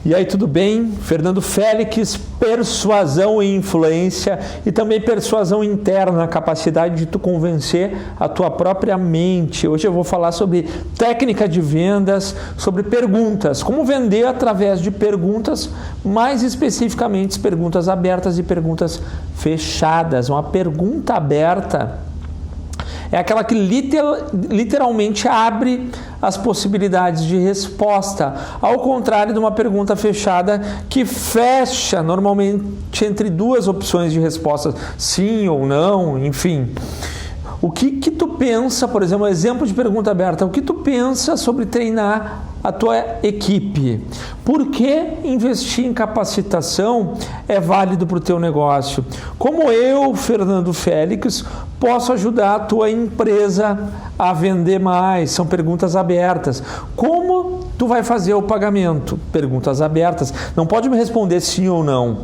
E aí, tudo bem? Fernando Félix, persuasão e influência e também persuasão interna, a capacidade de tu convencer a tua própria mente. Hoje eu vou falar sobre técnica de vendas, sobre perguntas, como vender através de perguntas, mais especificamente perguntas abertas e perguntas fechadas. Uma pergunta aberta é aquela que literalmente abre as possibilidades de resposta, ao contrário de uma pergunta fechada que fecha normalmente entre duas opções de resposta, sim ou não, enfim. O que tu pensa, por exemplo, exemplo de pergunta aberta, o que tu pensa sobre treinar a tua equipe? Por que investir em capacitação é válido para o teu negócio? Como eu, Fernando Félix, posso ajudar a tua empresa a vender mais? São perguntas abertas. Como tu vai fazer o pagamento? Perguntas abertas. Não pode me responder sim ou não.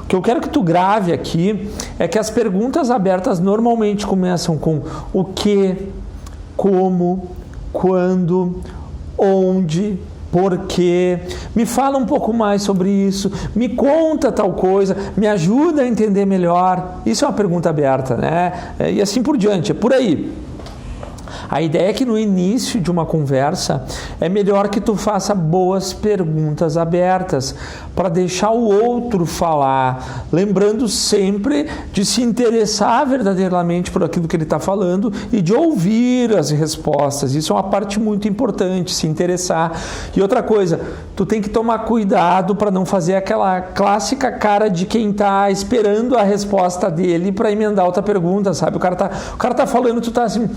O que eu quero que tu grave aqui é que as perguntas abertas normalmente começam com o que, como, quando, onde, por quê, me fala um pouco mais sobre isso, me conta tal coisa, me ajuda a entender melhor. Isso é uma pergunta aberta, né? E assim por diante, é por aí. A ideia é que no início de uma conversa é melhor que tu faça boas perguntas abertas para deixar o outro falar, lembrando sempre de se interessar verdadeiramente por aquilo que ele está falando e de ouvir as respostas. Isso é uma parte muito importante, se interessar. E outra coisa, tu tem que tomar cuidado para não fazer aquela clássica cara de quem está esperando a resposta dele para emendar outra pergunta, sabe? O cara tá falando, tu tá assim...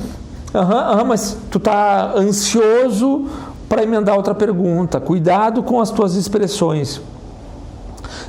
mas tu tá ansioso para emendar outra pergunta. Cuidado com as tuas expressões.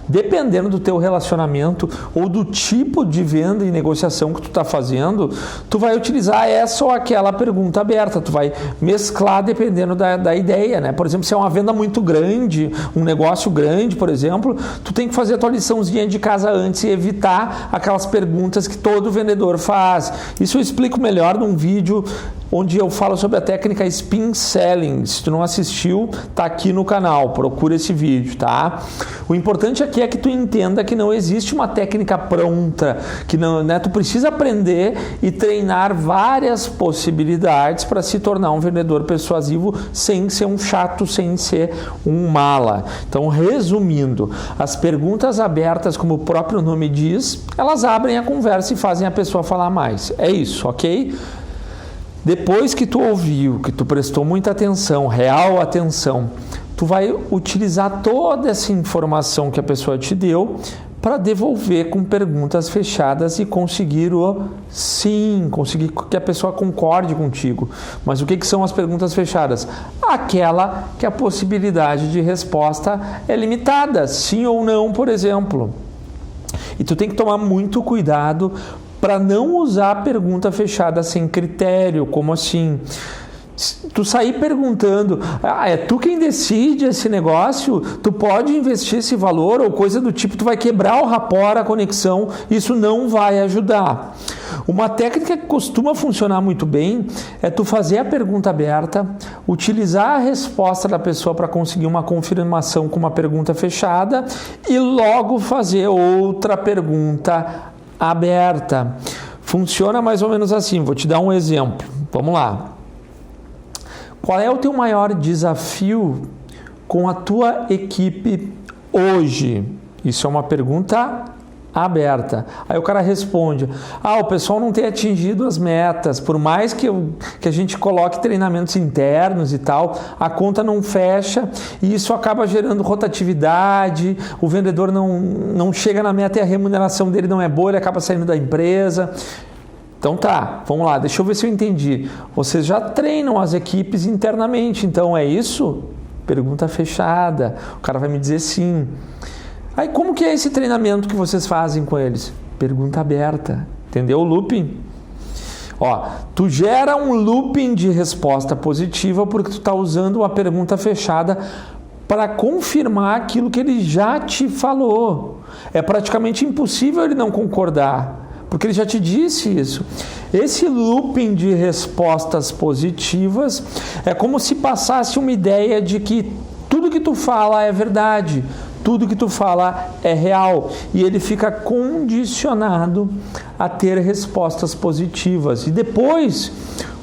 Dependendo do teu relacionamento ou do tipo de venda e negociação que tu está fazendo, tu vai utilizar essa ou aquela pergunta aberta. Tu vai mesclar dependendo da ideia, né? Por exemplo, se é uma venda muito grande, um negócio grande, por exemplo, tu tem que fazer a tua liçãozinha de casa antes e evitar aquelas perguntas que todo vendedor faz. Isso eu explico melhor num vídeo onde eu falo sobre a técnica Spin Selling. Se tu não assistiu, tá aqui no canal, procura esse vídeo, tá? O importante aqui é que tu entenda que não existe uma técnica pronta, que não, né? Tu precisa aprender e treinar várias possibilidades para se tornar um vendedor persuasivo sem ser um chato, sem ser um mala. Então, resumindo, as perguntas abertas, como o próprio nome diz, elas abrem a conversa e fazem a pessoa falar mais. É isso, ok? Depois que tu ouviu, que tu prestou muita atenção, real atenção, tu vai utilizar toda essa informação que a pessoa te deu para devolver com perguntas fechadas e conseguir o sim, conseguir que a pessoa concorde contigo. Mas o que são as perguntas fechadas? Aquela que a possibilidade de resposta é limitada, sim ou não, por exemplo. E tu tem que tomar muito cuidado para não usar a pergunta fechada sem critério, como assim? Tu sair perguntando, é tu quem decide esse negócio? Tu pode investir esse valor ou coisa do tipo, tu vai quebrar o rapport, a conexão, isso não vai ajudar. Uma técnica que costuma funcionar muito bem é tu fazer a pergunta aberta, utilizar a resposta da pessoa para conseguir uma confirmação com uma pergunta fechada e logo fazer outra pergunta aberta. Funciona mais ou menos assim, vou te dar um exemplo. Vamos lá. Qual é o teu maior desafio com a tua equipe hoje? Isso é uma pergunta aberta. Aí o cara responde, o pessoal não tem atingido as metas, por mais que a gente coloque treinamentos internos e tal, a conta não fecha e isso acaba gerando rotatividade, o vendedor não chega na meta e a remuneração dele não é boa, ele acaba saindo da empresa. Então tá, vamos lá, deixa eu ver se eu entendi. Vocês já treinam as equipes internamente, então é isso? Pergunta fechada, o cara vai me dizer sim. Aí como que é esse treinamento que vocês fazem com eles? Pergunta aberta, entendeu o looping? Tu gera um looping de resposta positiva porque tu está usando uma pergunta fechada para confirmar aquilo que ele já te falou. É praticamente impossível ele não concordar, porque ele já te disse isso. Esse looping de respostas positivas é como se passasse uma ideia de que tudo que tu fala é verdade, tudo que tu fala é real, e ele fica condicionado a ter respostas positivas. E depois,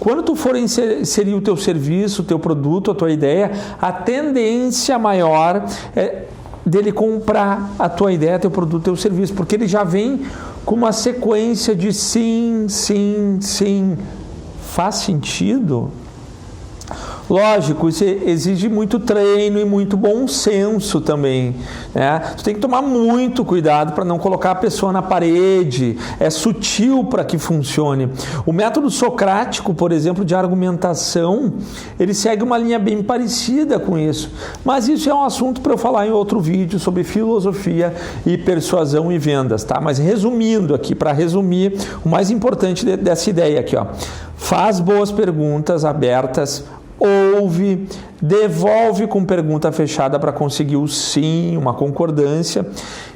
quando tu for inserir o teu serviço, o teu produto, a tua ideia, a tendência maior é dele comprar a tua ideia, teu produto, teu serviço, porque ele já vem com uma sequência de sim, sim, sim. Faz sentido? Lógico, isso exige muito treino e muito bom senso também, né? Tu tem que tomar muito cuidado para não colocar a pessoa na parede, é sutil para que funcione. O método socrático, por exemplo, de argumentação, ele segue uma linha bem parecida com isso, mas isso é um assunto para eu falar em outro vídeo sobre filosofia e persuasão e vendas, tá? Mas resumindo aqui, para resumir, o mais importante dessa ideia aqui, ó, faz boas perguntas abertas, ouve, devolve com pergunta fechada para conseguir o sim, uma concordância,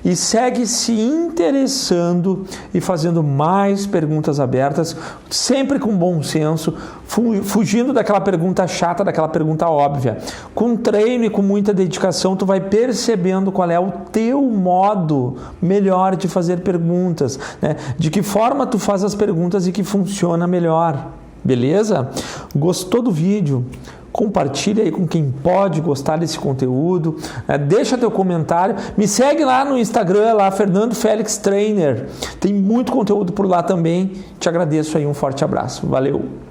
e segue se interessando e fazendo mais perguntas abertas, sempre com bom senso, fugindo daquela pergunta chata, daquela pergunta óbvia. Com treino e com muita dedicação, tu vai percebendo qual é o teu modo melhor de fazer perguntas, né? De que forma tu faz as perguntas e que funciona melhor. Beleza? Gostou do vídeo? Compartilha aí com quem pode gostar desse conteúdo, deixa teu comentário, me segue lá no Instagram, lá Fernando Félix Trainer, tem muito conteúdo por lá também. Te agradeço aí, um forte abraço, valeu!